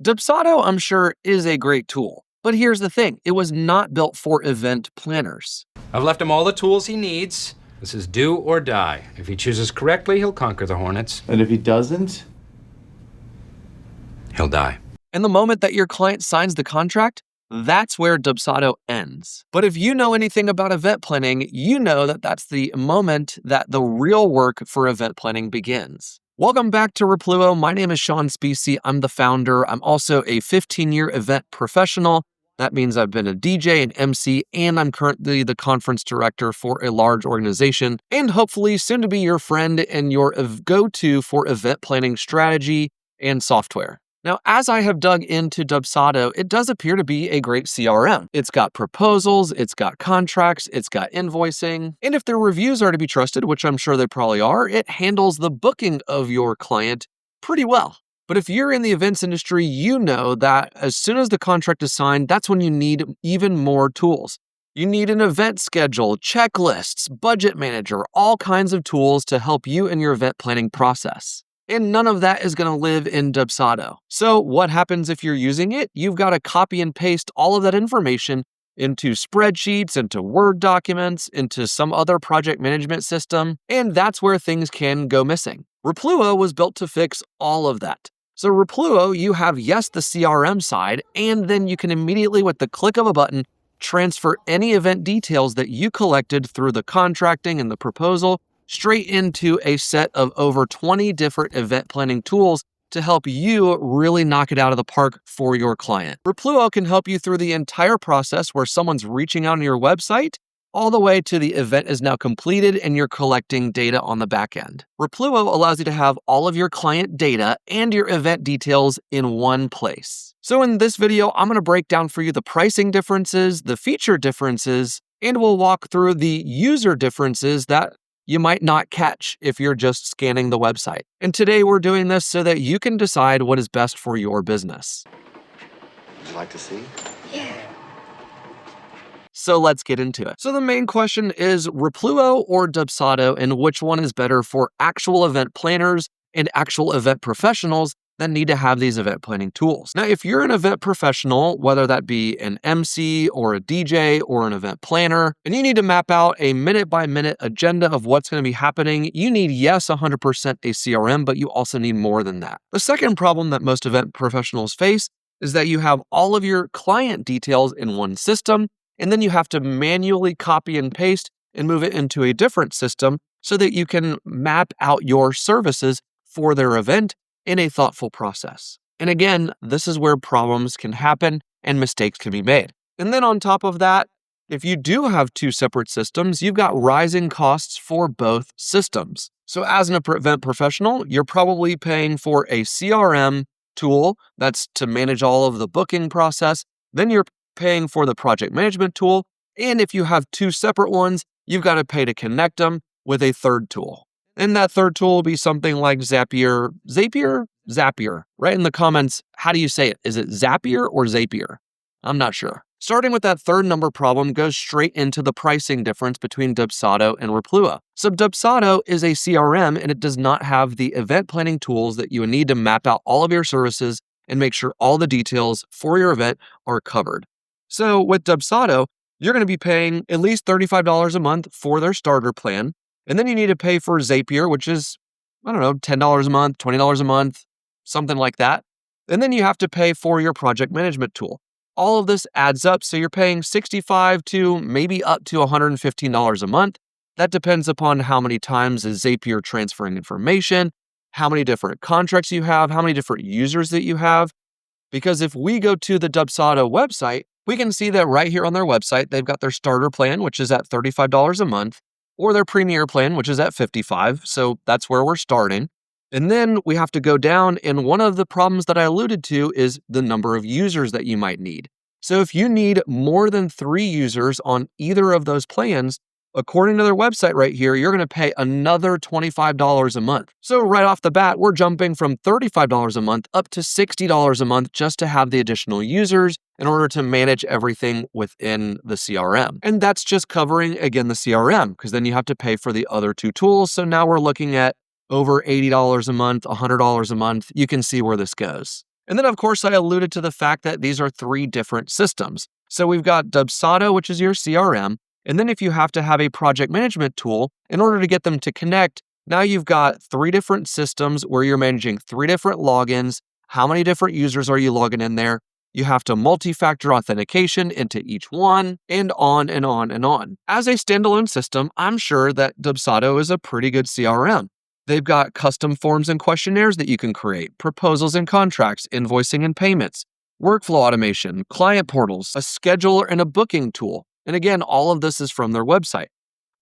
Dubsado, I'm sure, is a great tool. But here's the thing, it was not built for event planners. I've left him all the tools he needs. This is do or die. If he chooses correctly, he'll conquer the Hornets. And if he doesn't? He'll die. And the moment that your client signs the contract, that's where Dubsado ends. But if you know anything about event planning, you know that that's the moment that the real work for event planning begins. Welcome back to Ripluo. My name is Sean Specie. I'm the founder. I'm also a 15-year event professional. That means I've been a DJ, an MC, and I'm currently the conference director for a large organization, and hopefully soon to be your friend and your go-to for event planning strategy and software. Now, as I have dug into Dubsado, it does appear to be a great CRM. It's got proposals, it's got contracts, it's got invoicing, and if their reviews are to be trusted, which I'm sure they probably are, it handles the booking of your client pretty well. But if you're in the events industry, you know that as soon as the contract is signed, that's when you need even more tools. You need an event schedule, checklists, budget manager, all kinds of tools to help you in your event planning process. And none of that is going to live in Dubsado. So what happens if you're using it? You've got to copy and paste all of that information into spreadsheets, into Word documents, into some other project management system, and that's where things can go missing. Ripluo was built to fix all of that. So Ripluo, you have, yes, the CRM side, and then you can immediately, with the click of a button, transfer any event details that you collected through the contracting and the proposal straight into a set of over 20 different event planning tools to help you really knock it out of the park for your client. Ripluo can help you through the entire process where someone's reaching out on your website all the way to the event is now completed and you're collecting data on the back end. Ripluo allows you to have all of your client data and your event details in one place. So in this video, I'm going to break down for you the pricing differences, the feature differences, and we'll walk through the user differences that you might not catch if you're just scanning the website. And today we're doing this so that you can decide what is best for your business. Would you like to see? Yeah. So let's get into it. So the main question is Ripluo or Dubsado, and which one is better for actual event planners and actual event professionals that need to have these event planning tools. Now, if you're an event professional, whether that be an MC or a DJ or an event planner, and you need to map out a minute-by-minute agenda of what's going to be happening, you need, yes, 100% a CRM, but you also need more than that. The second problem that most event professionals face is that you have all of your client details in one system, and then you have to manually copy and paste and move it into a different system so that you can map out your services for their event in a thoughtful process. And again, this is where problems can happen and mistakes can be made. And then on top of that, if you do have two separate systems, you've got rising costs for both systems. So as an event professional, you're probably paying for a CRM tool that's to manage all of the booking process. Then you're paying for the project management tool. And if you have two separate ones, you've got to pay to connect them with a third tool. And that third tool will be something like Zapier. Zapier. Write in the comments, how do you say it? Is it Zapier or Zapier? I'm not sure. Starting with that third number problem goes straight into the pricing difference between Dubsado and Ripluo. So Dubsado is a CRM and it does not have the event planning tools that you would need to map out all of your services and make sure all the details for your event are covered. So with Dubsado, you're going to be paying at least $35 a month for their starter plan. And then you need to pay for Zapier, which is, $10 a month, $20 a month, something like that. And then you have to pay for your project management tool. All of this adds up, so you're paying $65 to maybe up to $115 a month. That depends upon how many times is Zapier transferring information, how many different contracts you have, how many different users that you have. Because if we go to the Dubsado website, we can see that right here on their website, they've got their starter plan, which is at $35 a month, or their premier plan, which is at $55. So that's where we're starting. And then we have to go down, and one of the problems that I alluded to is the number of users that you might need. So if you need more than 3 users on either of those plans, according to their website right here, you're going to pay another $25 a month. So right off the bat, we're jumping from $35 a month up to $60 a month just to have the additional users in order to manage everything within the CRM. And that's just covering, again, the CRM, because then you have to pay for the other 2 tools. So now we're looking at over $80 a month, $100 a month. You can see where this goes. And then, of course, I alluded to the fact that these are 3 different systems. So we've got Dubsado, which is your CRM. And then if you have to have a project management tool, in order to get them to connect, now you've got 3 different systems where you're managing 3 different logins. How many different users are you logging in there? You have to multi-factor authentication into each one, and on and on and on. As a standalone system, I'm sure that Dubsado is a pretty good CRM. They've got custom forms and questionnaires that you can create, proposals and contracts, invoicing and payments, workflow automation, client portals, a scheduler, and a booking tool. And again, all of this is from their website.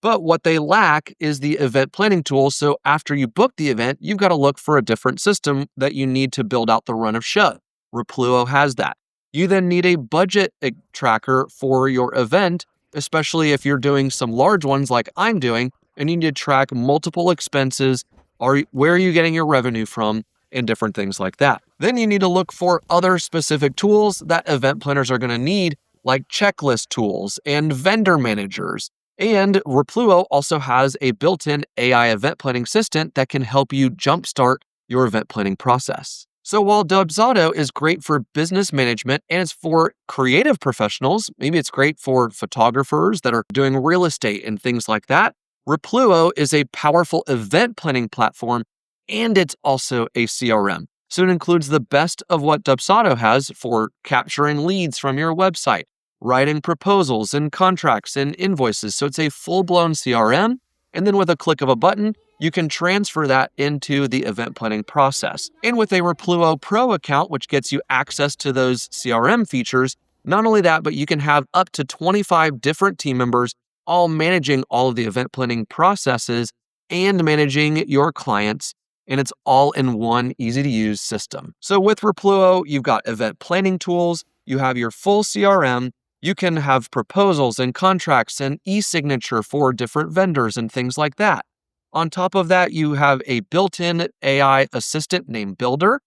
But what they lack is the event planning tool. So after you book the event, you've got to look for a different system that you need to build out the run of show. Ripluo has that. You then need a budget tracker for your event, especially if you're doing some large ones like I'm doing, and you need to track multiple expenses, where are you getting your revenue from, and different things like that. Then you need to look for other specific tools that event planners are going to need, like checklist tools and vendor managers. And Ripluo also has a built-in AI event planning assistant that can help you jumpstart your event planning process. So while Dubsado is great for business management and it's for creative professionals, maybe it's great for photographers that are doing real estate and things like that, Ripluo is a powerful event planning platform, and it's also a CRM. So it includes the best of what Dubsado has for capturing leads from your website, writing proposals and contracts and invoices. So it's a full-blown CRM. And then with a click of a button, you can transfer that into the event planning process. And with a Ripluo Pro account, which gets you access to those CRM features, not only that, but you can have up to 25 different team members all managing all of the event planning processes and managing your clients. And it's all in one easy-to-use system. So with Ripluo, you've got event planning tools, you have your full CRM, you can have proposals and contracts and e-signature for different vendors and things like that. On top of that, you have a built-in AI assistant named Buildr.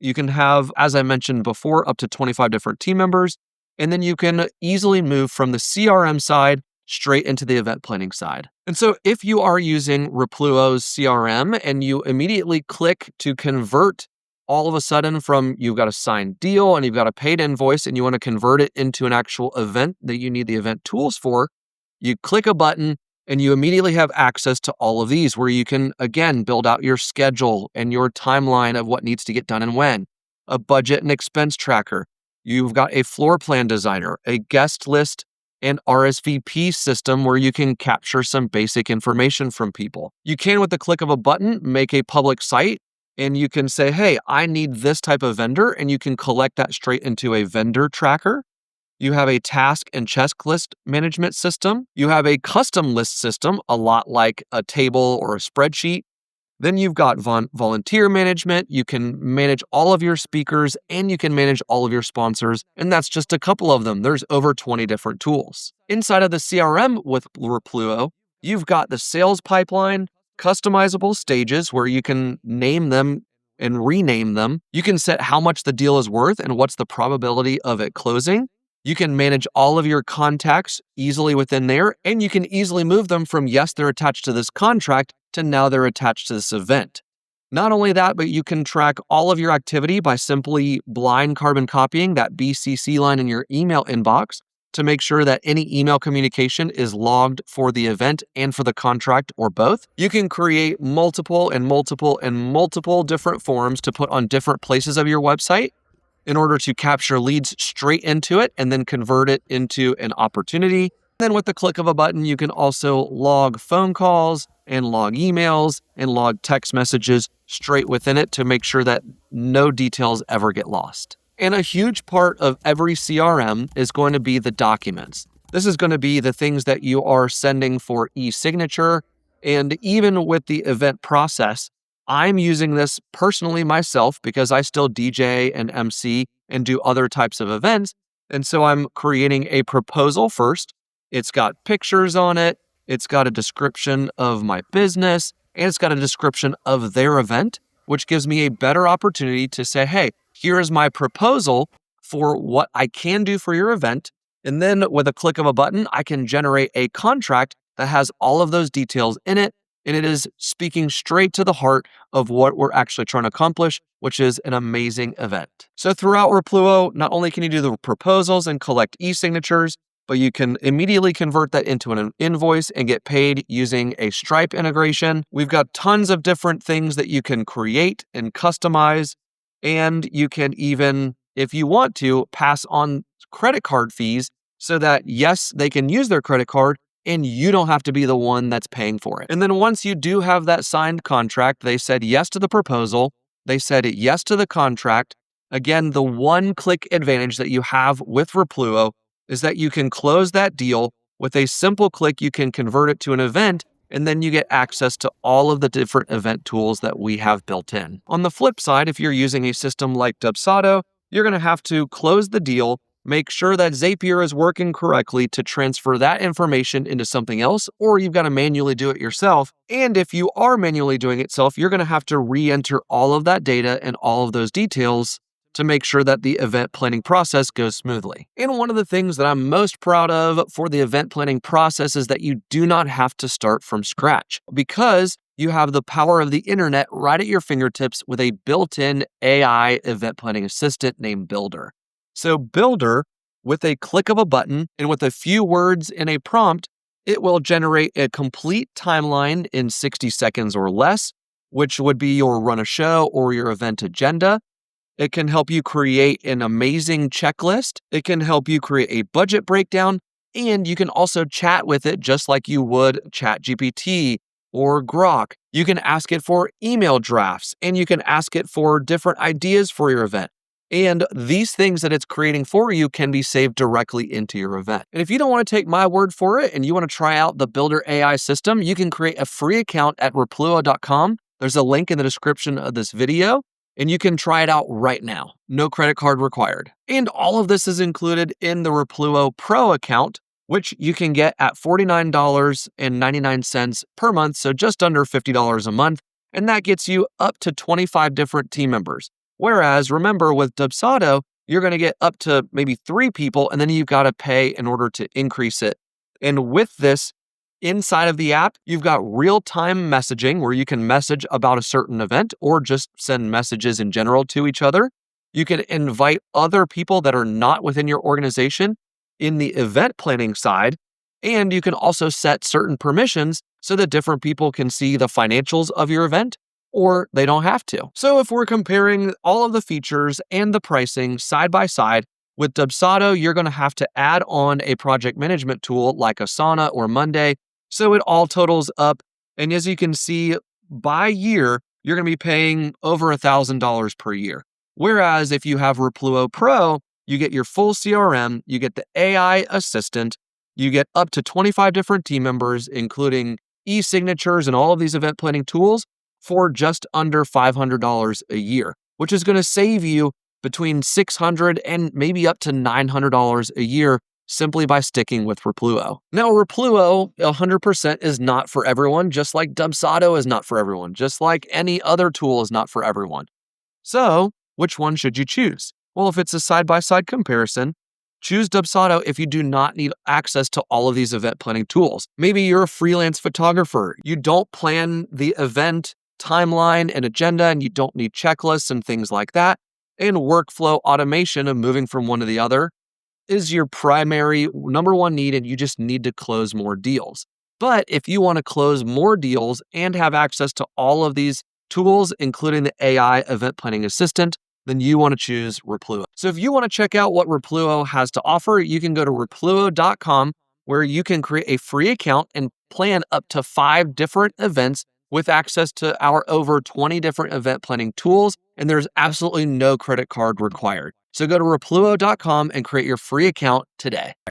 You can have, as I mentioned before, up to 25 different team members, and then you can easily move from the CRM side straight into the event planning side. And so if you are using Ripluo's CRM and you immediately click to convert all of a sudden from you've got a signed deal and you've got a paid invoice and you want to convert it into an actual event that you need the event tools for, you click a button and you immediately have access to all of these where you can, again, build out your schedule and your timeline of what needs to get done and when, a budget and expense tracker. You've got a floor plan designer, a guest list and RSVP system where you can capture some basic information from people. You can, with the click of a button, make a public site and you can say, hey, I need this type of vendor, and you can collect that straight into a vendor tracker. You have a task and checklist management system. You have a custom list system, a lot like a table or a spreadsheet. Then you've got volunteer management. You can manage all of your speakers and you can manage all of your sponsors. And that's just a couple of them. There's over 20 different tools. Inside of the CRM with Ripluo, you've got the sales pipeline, customizable stages where you can name them and rename them. You can set how much the deal is worth and what's the probability of it closing. You can manage all of your contacts easily within there, and you can easily move them from yes, they're attached to this contract to now they're attached to this event. Not only that, but you can track all of your activity by simply blind carbon copying that BCC line in your email inbox to make sure that any email communication is logged for the event and for the contract or both. You can create multiple different forms to put on different places of your website in order to capture leads straight into it and then convert it into an opportunity. Then with the click of a button, you can also log phone calls and log emails and log text messages straight within it to make sure that no details ever get lost. And a huge part of every CRM is going to be the documents. This is going to be the things that you are sending for e-signature. And even with the event process, I'm using this personally myself because I still DJ and MC and do other types of events. And so I'm creating a proposal first. It's got pictures on it. It's got a description of my business, and it's got a description of their event, which gives me a better opportunity to say, hey, here is my proposal for what I can do for your event. And then with a click of a button, I can generate a contract that has all of those details in it. And it is speaking straight to the heart of what we're actually trying to accomplish, which is an amazing event. So throughout Ripluo, not only can you do the proposals and collect e-signatures, but you can immediately convert that into an invoice and get paid using a Stripe integration. We've got tons of different things that you can create and customize, and you can even, if you want to, pass on credit card fees so that, yes, they can use their credit card, and you don't have to be the one that's paying for it. And then once you do have that signed contract, they said yes to the proposal, they said yes to the contract. Again, the one-click advantage that you have with Ripluo is that you can close that deal with a simple click. You can convert it to an event, and then you get access to all of the different event tools that we have built in. On the flip side, if you're using a system like Dubsado, you're going to have to close the deal, make sure that Zapier is working correctly to transfer that information into something else, or you've got to manually do it yourself. And if you are manually doing it yourself, you're going to have to re-enter all of that data and all of those details to make sure that the event planning process goes smoothly. And one of the things that I'm most proud of for the event planning process is that you do not have to start from scratch, because you have the power of the internet right at your fingertips with a built-in AI event planning assistant named Buildr. So Buildr, with a click of a button and with a few words in a prompt, it will generate a complete timeline in 60 seconds or less, which would be your run a show or your event agenda. It can help you create an amazing checklist. It can help you create a budget breakdown, and you can also chat with it just like you would ChatGPT or Grok. You can ask it for email drafts, and you can ask it for different ideas for your event. And these things that it's creating for you can be saved directly into your event. And if you don't want to take my word for it and you want to try out the Buildr AI system, you can create a free account at ripluo.com. There's a link in the description of this video, and you can try it out right now. No credit card required. And all of this is included in the Ripluo Pro account, which you can get at $49.99 per month, so just under $50 a month. And that gets you up to 25 different team members. Whereas, remember, with Dubsado, you're going to get up to maybe 3 people, and then you've got to pay in order to increase it. And with this, inside of the app, you've got real-time messaging where you can message about a certain event or just send messages in general to each other. You can invite other people that are not within your organization in the event planning side, and you can also set certain permissions so that different people can see the financials of your event, or they don't have to. So if we're comparing all of the features and the pricing side by side, with Dubsado, you're going to have to add on a project management tool like Asana or Monday. So it all totals up. And as you can see, by year, you're going to be paying over $1,000 per year. Whereas if you have Ripluo Pro, you get your full CRM, you get the AI assistant, you get up to 25 different team members, including e-signatures and all of these event planning tools, for just under $500 a year, which is going to save you between $600 and maybe up to $900 a year simply by sticking with Ripluo. Now, Ripluo 100% is not for everyone, just like Dubsado is not for everyone, just like any other tool is not for everyone. So, which one should you choose? Well, if it's a side-by-side comparison, choose Dubsado if you do not need access to all of these event planning tools. Maybe you're a freelance photographer. You don't plan the event timeline and agenda, and you don't need checklists and things like that. And workflow automation of moving from one to the other is your primary number one need, and you just need to close more deals. But if you want to close more deals and have access to all of these tools, including the AI event planning assistant, then you want to choose Ripluo. So if you want to check out what Ripluo has to offer, you can go to ripluo.com, where you can create a free account and plan up to 5 different events with access to our over 20 different event planning tools, and there's absolutely no credit card required. So go to ripluo.com and create your free account today.